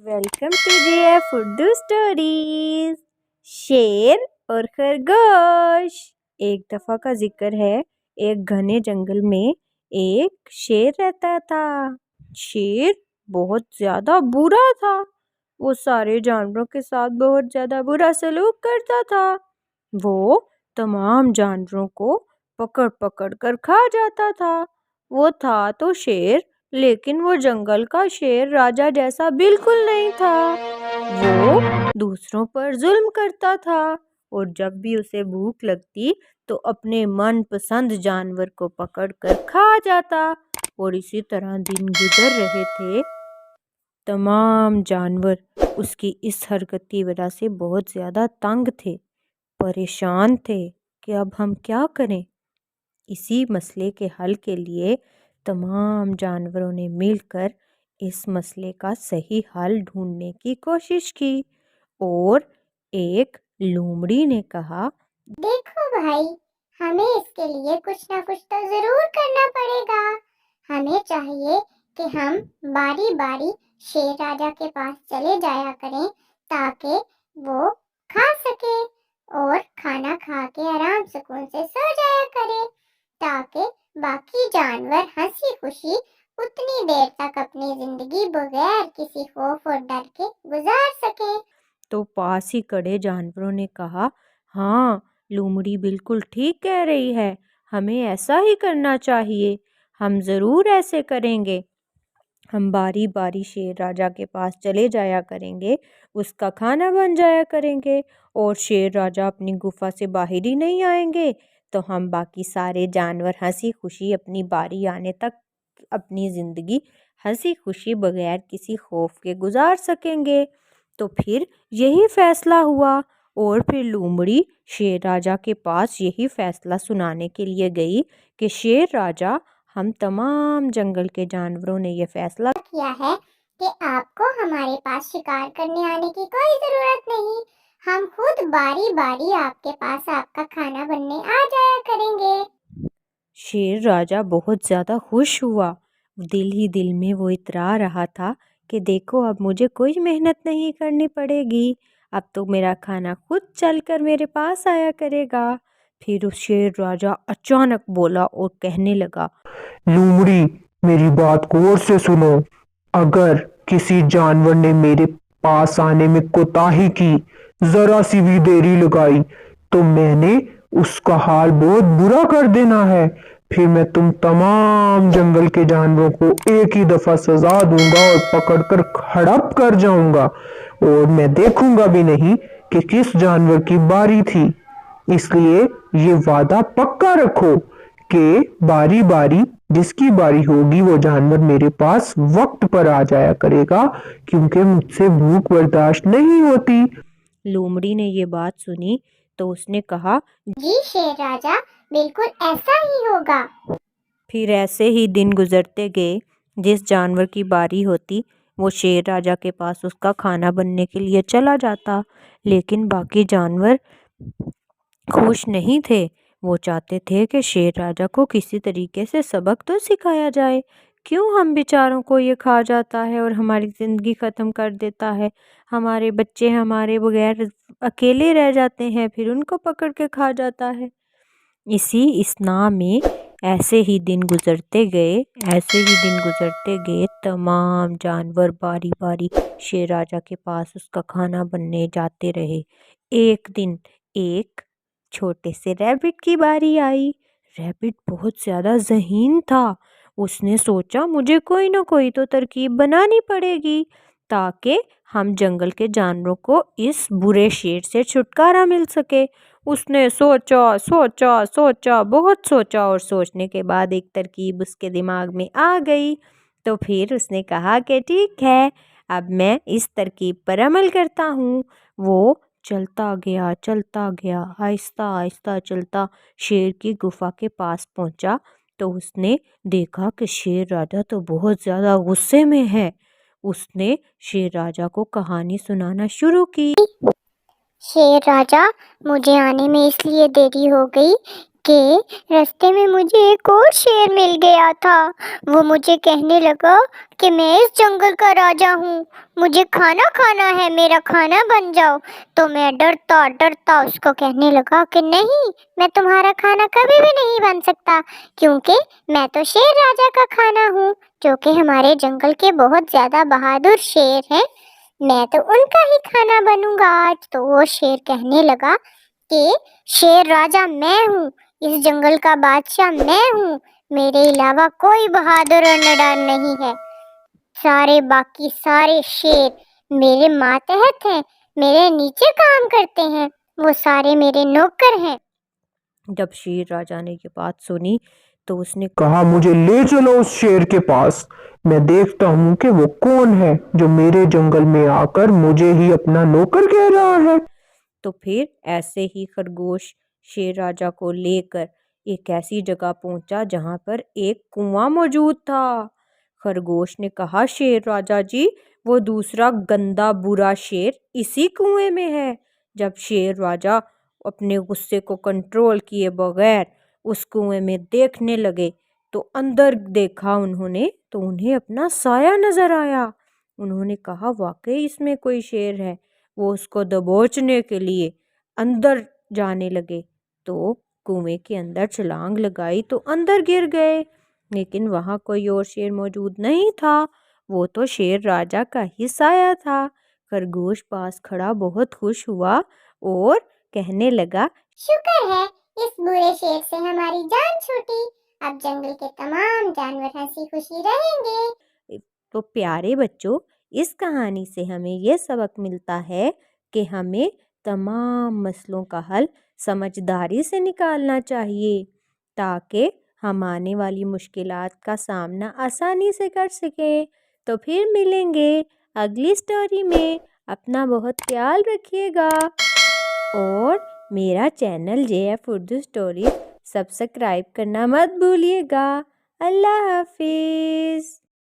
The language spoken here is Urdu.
Welcome to G F Urdu stories. شیر اور خرگوش۔ ایک دفعہ کا ذکر ہے، ایک گھنے جنگل میں ایک شیر رہتا تھا۔ شیر بہت زیادہ برا تھا۔ وہ سارے جانوروں کے ساتھ بہت زیادہ برا سلوک کرتا تھا۔ وہ تمام جانوروں کو پکڑ پکڑ کر کھا جاتا تھا۔ وہ تھا تو شیر، لیکن وہ جنگل کا شیر راجا جیسا بالکل نہیں تھا۔ وہ دوسروں پر ظلم کرتا تھا اور جب بھی اسے بھوک لگتی تو اپنے من پسند جانور کو پکڑ کر کھا جاتا، اور اسی طرح دن گزر رہے تھے۔ تمام جانور اس کی اس حرکت کی وجہ سے بہت زیادہ تنگ تھے، پریشان تھے کہ اب ہم کیا کریں۔ اسی مسئلے کے حل کے لیے تمام جانوروں نے مل کر اس مسئلے کا صحیح حل ڈھونڈنے کی کوشش کی، اور ایک لومڑی نے کہا، دیکھو بھائی، ہمیں اس کے لیے کچھ نہ کچھ تو ضرور کرنا پڑے گا۔ ہمیں چاہیے کہ ہم باری باری شیر راجا کے پاس چلے جایا کریں تاکہ وہ کھا سکے، اور کھانا کھا کے آرام سکون سے سو جایا کرے، تاکہ باقی جانور ہنسی خوشی اتنی دیر تک اپنی زندگی بغیر کسی خوف اور ڈر کے گزار سکے۔ تو پاس ہی کھڑے جانوروں نے کہا، ہاں لومڑی بالکل ٹھیک کہہ رہی ہے، ہمیں ایسا ہی کرنا چاہیے، ہم ضرور ایسے کریں گے۔ ہم باری باری شیر راجا کے پاس چلے جایا کریں گے، اس کا کھانا بن جایا کریں گے، اور شیر راجا اپنی گفا سے باہر ہی نہیں آئیں گے تو ہم باقی سارے جانور ہنسی خوشی اپنی باری آنے تک اپنی زندگی ہنسی خوشی بغیر کسی خوف کے گزار سکیں گے۔ تو پھر یہی فیصلہ ہوا، اور پھر لومڑی شیر راجا کے پاس یہی فیصلہ سنانے کے لیے گئی کہ شیر راجا، ہم تمام جنگل کے جانوروں نے یہ فیصلہ کیا ہے کہ آپ کو ہمارے پاس شکار کرنے آنے کی کوئی ضرورت نہیں، ہم خود باری باری آپ کے پاس آپ کا کھانا بننے آ جایا کریں گے۔ شیر راجا بہت زیادہ خوش ہوا۔ دل ہی دل میں وہ اترا رہا تھا کہ دیکھو، اب مجھے کوئی محنت نہیں کرنی پڑے گی، اب تو میرا کھانا خود چل کر میرے پاس آیا کرے گا۔ پھر اس شیر راجا اچانک بولا اور کہنے لگا، لومڑی، میری بات غور سے سنو۔ اگر کسی جانور نے میرے پاس آنے میں کوتاہی کی، ذرا سی بھی دیری لگائی، تو میں نے اس کا حال بہت برا کر دینا ہے۔ پھر میں تم تمام جنگل کے جانوروں کو ایک ہی دفعہ سزا دوں گا اور پکڑ کر ہڑپ کر جاؤں گا، اور میں دیکھوں گا بھی نہیں کہ کس جانور کی باری تھی۔ اس لیے یہ وعدہ پکا رکھو کہ باری باری جس کی باری ہوگی وہ جانور میرے پاس وقت پر آ جایا کرے گا، کیونکہ مجھ سے بھوک برداشت نہیں ہوتی۔ لومڑی نے یہ بات سنی تو اس نے کہا، جی شیر راجا، بالکل ایسا ہی ہوگا۔ پھر ایسے ہی دن گزرتے گئے۔ جس جانور کی باری ہوتی وہ شیر راجا کے پاس اس کا کھانا بننے کے لیے چلا جاتا، لیکن باقی جانور خوش نہیں تھے۔ وہ چاہتے تھے کہ شیر راجا کو کسی طریقے سے سبق تو سکھایا جائے، کیوں ہم بیچاروں کو یہ کھا جاتا ہے اور ہماری زندگی ختم کر دیتا ہے، ہمارے بچے ہمارے بغیر اکیلے رہ جاتے ہیں، پھر ان کو پکڑ کے کھا جاتا ہے۔ اسی اسنا میں ایسے ہی دن گزرتے گئے، تمام جانور باری باری شیر راجا کے پاس اس کا کھانا بننے جاتے رہے۔ ایک دن ایک چھوٹے سے ریبٹ کی باری آئی۔ ریبٹ بہت زیادہ ذہین تھا۔ اس نے سوچا، مجھے کوئی نہ کوئی تو ترکیب بنانی پڑے گی تاکہ ہم جنگل کے جانوروں کو اس برے شیر سے چھٹکارا مل سکے۔ اس نے سوچا، بہت سوچا، اور سوچنے کے بعد ایک ترکیب اس کے دماغ میں آ گئی۔ تو پھر اس نے کہا کہ ٹھیک ہے، اب میں اس ترکیب پر عمل کرتا ہوں۔ وہ چلتا گیا، آہستہ آہستہ چلتا شیر کی گفا کے پاس پہنچا تو اس نے دیکھا کہ شیر راجا تو بہت زیادہ غصے میں ہے۔ اس نے شیر راجا کو کہانی سنانا شروع کی۔ شیر راجا، مجھے آنے میں اس لیے دیری ہو گئی کہ راستے میں مجھے ایک اور شیر مل گیا تھا۔ وہ مجھے کہنے لگا کہ میں اس جنگل کا راجا ہوں، مجھے کھانا کھانا ہے، میرا کھانا بن جاؤ۔ تو میں ڈرتا ڈرتا اس کو کہنے لگا کہ نہیں، میں تمہارا کھانا کبھی بھی نہیں بن سکتا، کیونکہ میں تو شیر راجا کا کھانا ہوں، جو کہ ہمارے جنگل کے بہت زیادہ بہادر شیر ہیں، میں تو ان کا ہی کھانا بنوں گا آج۔ تو وہ شیر کہنے لگا کہ شیر راجا میں ہوں، اس جنگل کا بادشاہ میں ہوں، میرے علاوہ کوئی بہادر اور نڈر نہیں ہے، باقی سارے شیر میرے ماتحت ہیں، میرے نیچے کام کرتے ہیں، وہ سارے میرے نوکر ہیں۔ جب شیر راجا نے یہ بات سنی تو اس نے کہا مجھے لے چلو اس شیر کے پاس، میں دیکھتا ہوں کہ وہ کون ہے جو میرے جنگل میں آ کر مجھے ہی اپنا نوکر کہہ رہا ہے۔ تو پھر ایسے ہی خرگوش شیر راجا کو لے کر ایک ایسی جگہ پہنچا جہاں پر ایک کنواں موجود تھا۔ خرگوش نے کہا شیر راجا جی، وہ دوسرا گندا برا شیر اسی کنویں میں ہے۔ جب شیر راجا اپنے غصے کو کنٹرول کیے بغیر اس کنویں میں دیکھنے لگے تو اندر دیکھا انہوں نے تو انہیں اپنا سایہ نظر آیا۔ انہوں نے کہا واقعی اس میں کوئی شیر ہے۔ وہ اس کو دبوچنے کے لیے اندر جانے لگے تو کنویں کے اندر چھلانگ لگائی تو اندر گر گئے، لیکن وہاں کوئی اور شیر موجود نہیں تھا، وہ تو شیر راجا کا ہی سایہ تھا۔ خرگوش پاس کھڑا بہت خوش ہوا اور کہنے لگا شکر ہے اس برے شیر سے ہماری جان چھوٹی، اب جنگل کے تمام جانور ہنسی خوشی رہیں گے۔ تو پیارے بچوں، اس کہانی سے ہمیں یہ سبق ملتا ہے کہ ہمیں تمام مسئلوں کا حل سمجھداری سے نکالنا چاہیے تاکہ ہم آنے والی مشکلات کا سامنا آسانی سے کر سکیں۔ تو پھر ملیں گے اگلی سٹوری میں۔ اپنا بہت خیال رکھیے گا اور میرا channel JF Urdu story subscribe کرنا مت بھولیے گا۔ اللہ حافظ۔